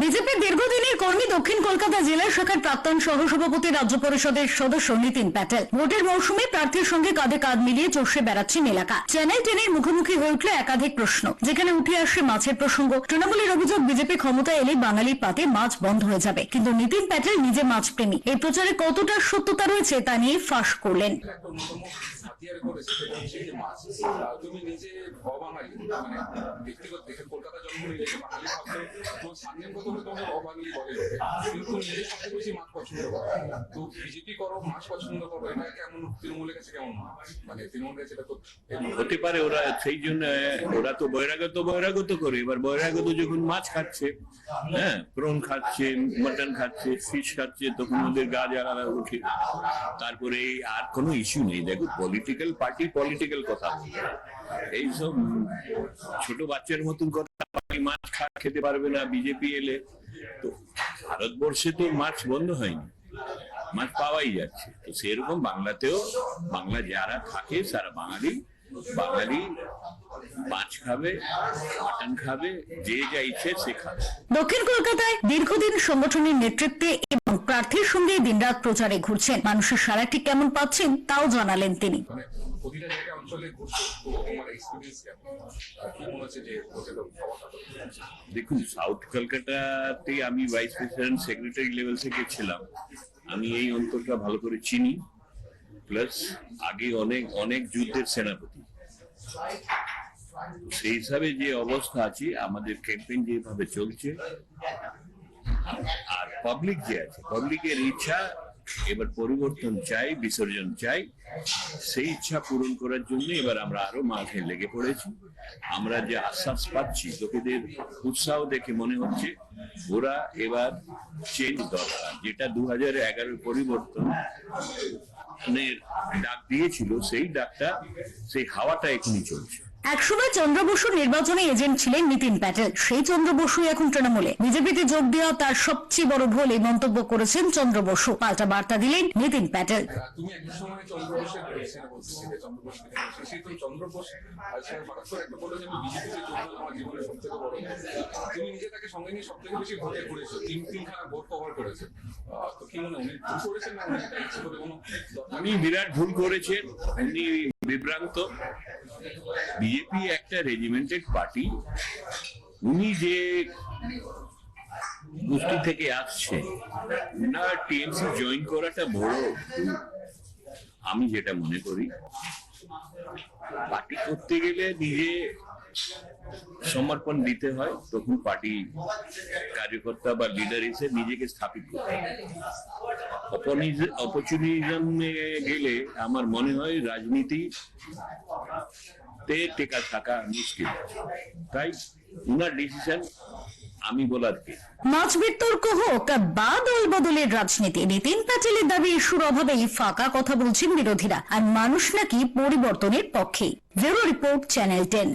বিজেপির দীর্ঘদিনের কর্মী দক্ষিণ কলকাতা জেলা শাখার প্রাক্তন সহসভাপতি রাজ্য পরিষদের সদস্য নীতিন প্যাটেল ভোটের মৌসুমে প্রার্থীর সঙ্গে কাঁধে কাঁধ মিলিয়ে চষে বেড়াচ্ছেন এলাকা। চ্যানেল 10-এর মুখোমুখি হয়ে উঠল একাধিক প্রশ্ন, যেখানে উঠে আসে মাছের প্রসঙ্গ। তৃণমূলের অভিযোগ, বিজেপি ক্ষমতায় এলে বাঙালির পাতে মাছ বন্ধ হয়ে যাবে, কিন্তু নীতিন প্যাটেল নিজে মাছ প্রেমী। এই প্রচারে কতটা সত্যতা রয়েছে তা নিয়ে ফাঁস করলেন। তুমি নিজে অবাঙালি, মানে ব্যক্তিগত দেখে কলকাতা জন্ম নিয়ে বাঙালি ভাবছো, তোমার সামনে প্রথমে তোমাকে অবাঙালি বলে, কিন্তু নিজে সবচেয়ে বেশি মাছ পছন্দ করো। তো বিজেপি করো, মাছ পছন্দ করো, এটা কেমন তৃণমূলের কাছে কেমন, মানে তৃণমূলের কাছে এটা তো হতে পারে। ওরা সেই জন্য ওরা তো বহিরাগত করে। এবার বহিরাগত যখন মাছ খাচ্ছে, হ্যাঁ, প্রন খাচ্ছে, মটন খাচ্ছে, ফিশ খাচ্ছে, তখন ওদের গা জ্বালা ওঠে। তারপরে আর কোনো ইস্যু নেই। দেখো, পলিটিক্যাল পার্টি পলিটিক্যাল কথা, এইসব ছোট বাচ্চার মতন কথা। মাছ খেতে পারবে না বিজেপি এলে। তো ভারতবর্ষে তো মাছ বন্ধ হয়নি, মাছ পাওয়াই যাচ্ছে। তো সেরকম বাংলাতেও, বাংলা যারা থাকে সারা বাঙালি মাছ খাবে, মাটন খাবে, যে যা ইচ্ছে সে খাবে। দক্ষিণ কলকাতায় দীর্ঘদিন সংগঠনের নেতৃত্বে এবং প্রার্থীর সঙ্গে দিনরাত প্রচারে ঘুরছেন। মানুষের সাড়া ঠিক কেমন পাচ্ছেন তাও জানালেন তিনি। প্রতিটা জায়গায় অঞ্চলে ঘুরছো, তো তোমার এক্সপেরিয়েন্স কেমন, কি মনে হচ্ছে যে দেখুন, সাউথ কলকাতাতে আমি ভাইস প্রেসিডেন্ট সেক্রেটারি লেভেল থেকে ছিলাম। আমি এই অঞ্চলটা ভালো করে চিনি, প্লাস আগে অনেক যুদ্ধের সেনাপতি। সেই হিসাবে যে অবস্থা আছে, আমাদের ক্যাম্পেইন যেভাবে চলছে, আর পাবলিক যে আছে, পাবলিকের ইচ্ছা এবার পরিবর্তন চাই, বিসর্জন চাই। সেই ইচ্ছা পূরণ করার জন্য এবার আমরা আরো মাঠে লেগে পড়েছি। আমরা যে আশ্বাস পাচ্ছি, লোকেদের উৎসাহ দেখে মনে হচ্ছে ওরা এবার চেঞ্জ দরকার। যেটা 2011 পরিবর্তনের ডাক দিয়েছিল, সেই ডাকটা, সেই হাওয়াটা এখনই চলছে। একসময় চন্দ্র বসুর নির্বাচনী এজেন্ট ছিলেন নীতিন প্যাটেল। সেই চন্দ্র বসু এখন তৃণমূলে। বিজেপিতে যোগ দেওয়া তার সবচেয়ে বড় ভুল, এই মন্তব্য করেছেন চন্দ্র বসু। পাল্টা বার্তা দিলেন নীতিন প্যাটেল। তুমি এক সময় চন্দ্র বোসের চন্দ্র বোস হঠাৎ করে একটা বললো যে আমি বিজেপিতে যোগ দিলাম, আমার জীবনের সব থেকে বড়। তুমি নিজে তাকে সঙ্গে নিয়ে সব থেকে বেশি ভোটে করেছো, তিনখানা ভোট কভার করেছে। তো কি মনে হয়, উনি ভুল করেছেন না উনি বিরাট ভুল করেছেন? উনি বিভ্রান্ত। বিজেপি একটা রেজিমেন্টেড পার্টি। উনি যে গোষ্ঠী থেকে আসছে, উনার টিএমসি জয়েন করাটা বড় ভুল। আমি যেটা মনে করি, পার্টি করতে গেলে নিজে সমর্পণ দিতে হয়, তখন পার্টি কার্যকর্তা বা লিডার হিসেবে নিজেকে স্থাপিত করতে হয়। অপরচুনিজমে গেলে আমার মনে হয় রাজনীতি টেকা থাকা মুশকিল। তাই উনার ডিসিশন আমি বলার কে। মাছ বিতর্ক হোক বা দল বদলের রাজনীতি, নীতিন প্যাটেলের দাবি ইস্যুর অভাবেই ফাঁকা কথা বলছেন বিরোধীরা, আর মানুষ নাকি পরিবর্তনের পক্ষে। Bureau report, channel 10।